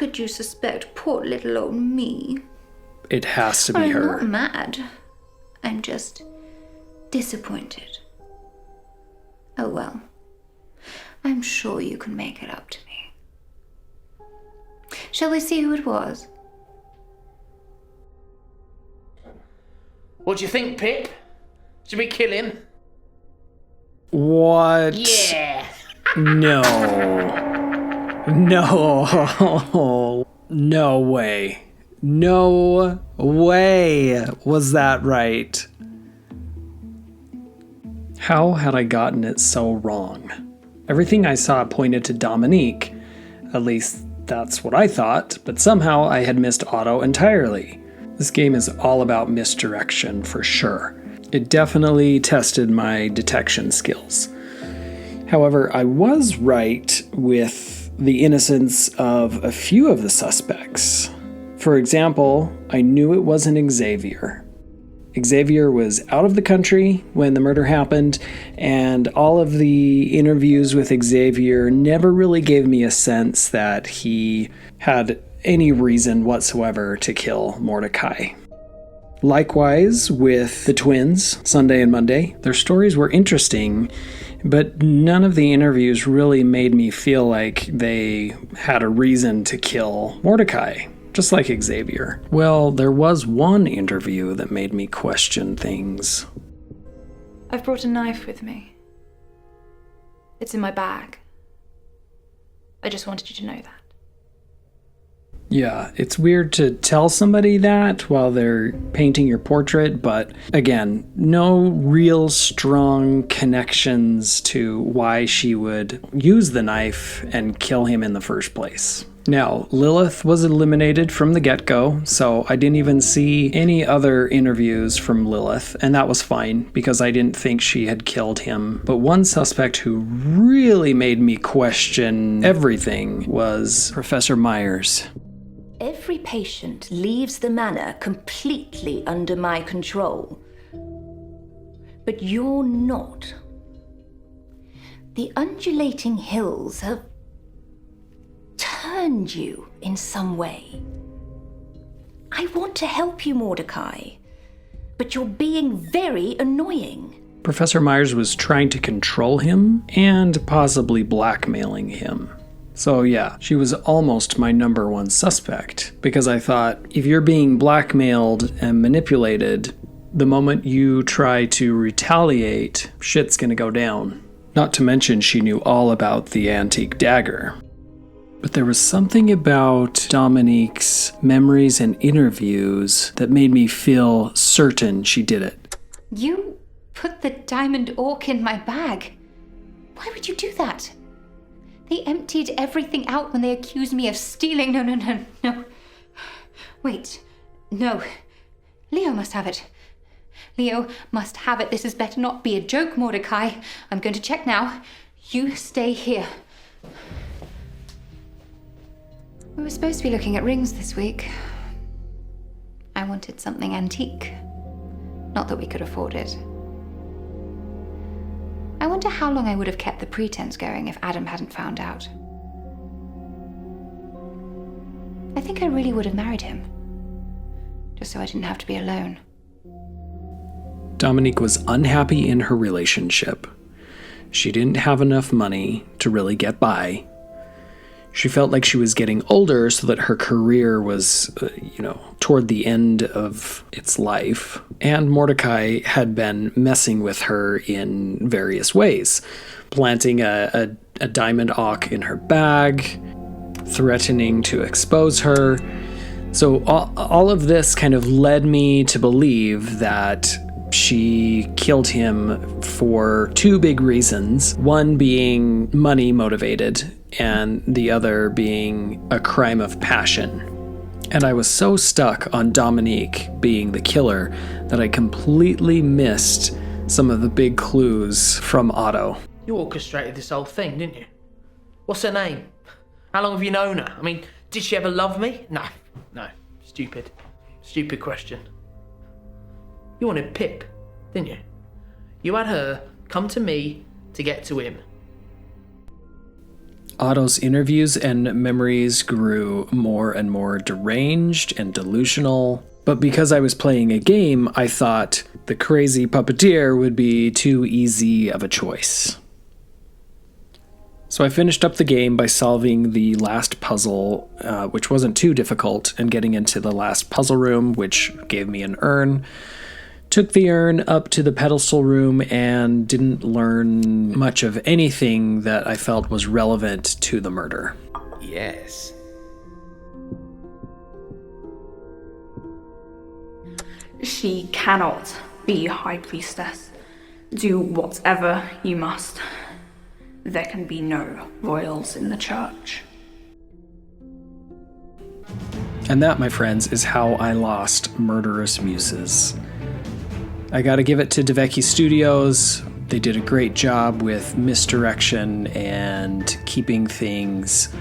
could you suspect poor little old me? It has to be her. I'm not mad. I'm just disappointed. Oh well. I'm sure you can make it up to me. Shall we see who it was? What do you think, Pip? Should we kill him? What? Yeah! No. No. No way. No way was that right. How had I gotten it so wrong? Everything I saw pointed to Dominique. At least that's what I thought, but somehow I had missed Otto entirely. This game is all about misdirection for sure. It definitely tested my detection skills. However, I was right with the innocence of a few of the suspects. For example, I knew it wasn't Xavier. Xavier was out of the country when the murder happened, and all of the interviews with Xavier never really gave me a sense that he had any reason whatsoever to kill Mordechai. Likewise with the twins, Sunday and Monday. Their stories were interesting, but none of the interviews really made me feel like they had a reason to kill Mordechai, just like Xavier. Well, there was one interview that made me question things. I've brought a knife with me. It's in my bag. I just wanted you to know that. Yeah, it's weird to tell somebody that while they're painting your portrait, but again, no real strong connections to why she would use the knife and kill him in the first place. Now, Lilith was eliminated from the get-go, so I didn't even see any other interviews from Lilith, and that was fine because I didn't think she had killed him. But one suspect who really made me question everything was Professor Myers. Every patient leaves the manor completely under my control. But you're not. The undulating hills have turned you in some way. I want to help you, Mordecai, but you're being very annoying. Professor Myers was trying to control him and possibly blackmailing him. So yeah, she was almost my number one suspect, because I thought, if you're being blackmailed and manipulated, the moment you try to retaliate, shit's gonna go down. Not to mention she knew all about the antique dagger. But there was something about Dominique's memories and interviews that made me feel certain she did it. You put the diamond orc in my bag. Why would you do that? They emptied everything out when they accused me of stealing. No. Wait. No. Leo must have it. Leo must have it. This has better not be a joke, Mordecai. I'm going to check now. You stay here. We were supposed to be looking at rings this week. I wanted something antique. Not that we could afford it. I wonder how long I would have kept the pretense going if Adam hadn't found out. I think I really would have married him. Just so I didn't have to be alone. Dominique was unhappy in her relationship. She didn't have enough money to really get by. She felt like she was getting older so that her career was, toward the end of its life. And Mordecai had been messing with her in various ways, planting a diamond auk in her bag, threatening to expose her. So all of this kind of led me to believe that she killed him for two big reasons. One being money motivated, and the other being a crime of passion. And I was so stuck on Dominique being the killer that I completely missed some of the big clues from Otto. You orchestrated this whole thing, didn't you? What's her name? How long have you known her? I mean, did she ever love me? No. Stupid question. You wanted Pip, didn't you? You had her come to me to get to him. Otto's interviews and memories grew more and more deranged and delusional. But because I was playing a game, I thought the crazy puppeteer would be too easy of a choice. So I finished up the game by solving the last puzzle, which wasn't too difficult, and getting into the last puzzle room, which gave me an urn. Took the urn up to the pedestal room and didn't learn much of anything that I felt was relevant to the murder. Yes. She cannot be High Priestess. Do whatever you must. There can be no royals in the church. And that, my friends, is how I lost Murderous Muses. I gotta give it to Devecchi Studios. They did a great job with misdirection and keeping things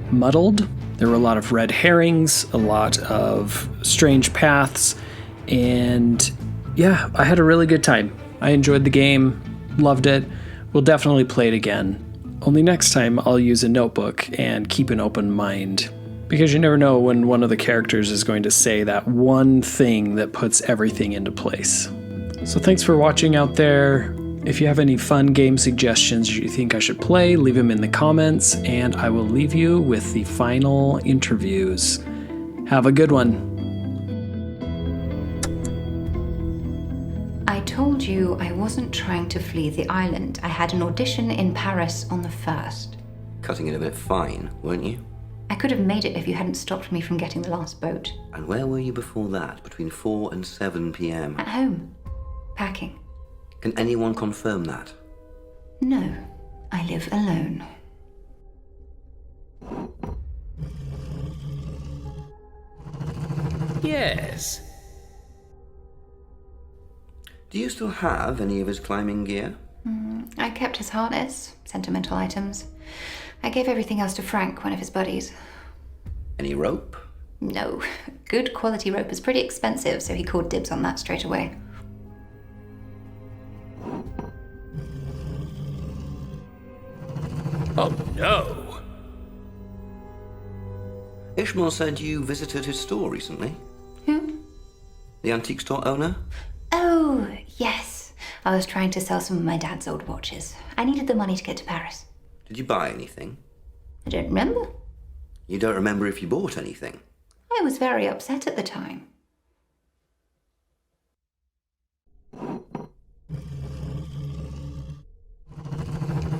muddled. There were a lot of red herrings, a lot of strange paths, and yeah, I had a really good time. I enjoyed the game, loved it. We'll definitely play it again. Only next time I'll use a notebook and keep an open mind, because you never know when one of the characters is going to say that one thing that puts everything into place. So thanks for watching out there. If you have any fun game suggestions you think I should play, leave them in the comments, and I will leave you with the final interviews. Have a good one. I told you I wasn't trying to flee the island. I had an audition in Paris on the 1st. Cutting it a bit fine, weren't you? I could have made it if you hadn't stopped me from getting the last boat. And where were you before that, between 4 and 7 p.m.? At home. Packing. Can anyone confirm that? No, I live alone. Yes. Do you still have any of his climbing gear? I kept his harness, sentimental items. I gave everything else to Frank, one of his buddies. Any rope? No, good quality rope is pretty expensive, so he called dibs on that straight away. Oh no! Ishmael said you visited his store recently. Who? The antique store owner? Oh, yes. I was trying to sell some of my dad's old watches. I needed the money to get to Paris. Did you buy anything? I don't remember. You don't remember if you bought anything? I was very upset at the time.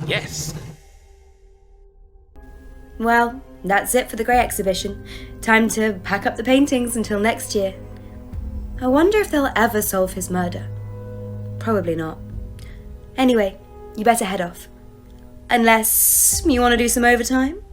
Yes! Well, that's it for the Grey exhibition. Time to pack up the paintings until next year. I wonder if they'll ever solve his murder. Probably not. Anyway, you better head off. Unless you want to do some overtime?